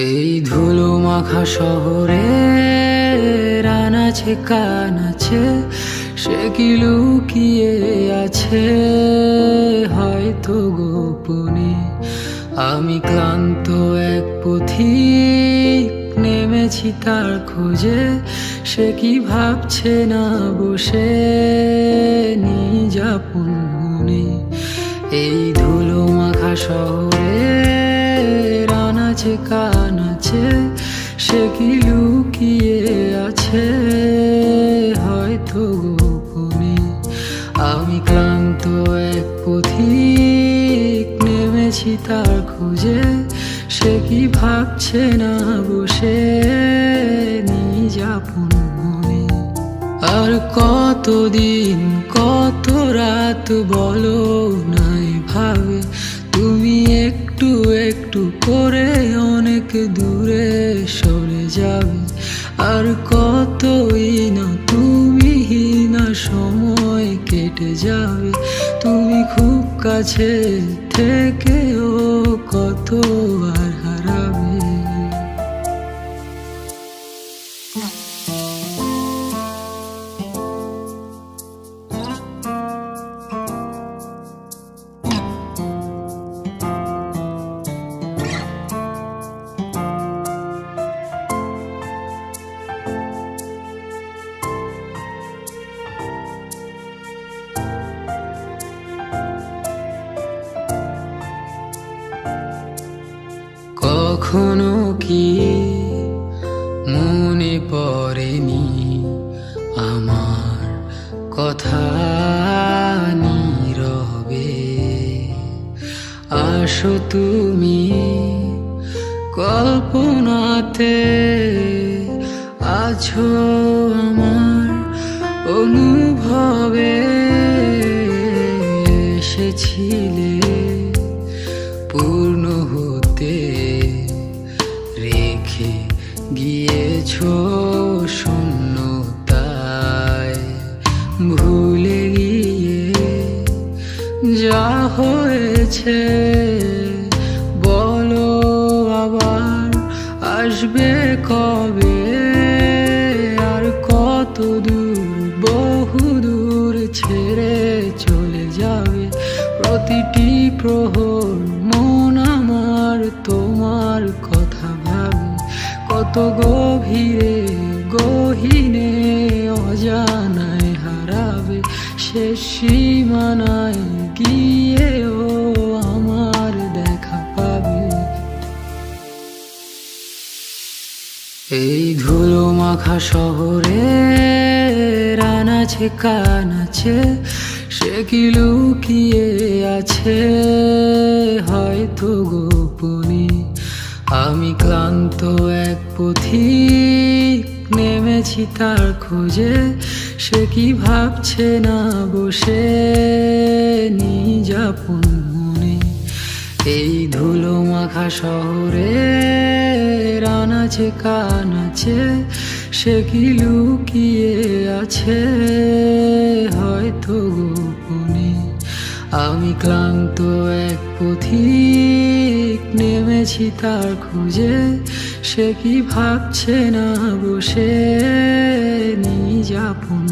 এই ধুলো মাখা শহরে আনাচে কানাচে সে কি লুকিয়ে আছে হয়তো গোপনে। আমি ক্লান্ত এক পথিক নেমেছি তার খোঁজে, সে কি ভাবছে না বসে নিজ আপন মনে। এই ধুলো মাখা শহরে আনাচে কানাচে সে কি লুকিয়ে আছে হয়তো গোপনে। আমি ক্লান্ত এক পথিক নেমেছি তার খোঁজে, সে কি ভাবছে না বসে নিজ আপন মনে। আর কতদিন কত রাত বলো নাই ভাবে, তুমি একটু একটু করে অনেক দূরে সরে যাবে। আর কতই না তুমি না সময় কেটে যাবে, তুমি খুব কাছে থেকেও কত আর হারাবে। কখনো কি মনে পড়েনি আমার কথা নীরবে? আসো তুমি কল্পনাতে, আছো আমার অনুভবে। এসেছিলে পূর্ণ হতে, রেখে গিয়েছো শূন্যতায়। ভুলে গিয়ে যা হয়েছে বলো আবার আসবে কবে? আর কত দূর বহু দূর ছেড়ে চলে যাবে? প্রতিটি প্রহর মন আমার তোমার কথা ভাবে। কত গভীরে গহীনে অজানায় হারাবে, শেষ সীমানায় গিয়েও আমার দেখা পাবে। এই ধুলো মাখা শহরে আনাচে কানাচে সে কি লুকিয়ে আছে হয়তো গোপনে। আমি ক্লান্ত এক পথিক নেমেছি তার খোঁজে, সে কি ভাবছে না বসে নিজ আপন মনে। এই ধুলো মাখা শহরে আনাচে কানাচে সে কি লুকিয়ে আছে হয়তো গোপনে। আমি ক্লান্ত এক পথিক নেমেছি তার খোঁজে, সে কি ভাবছে না বসে নিজ আপন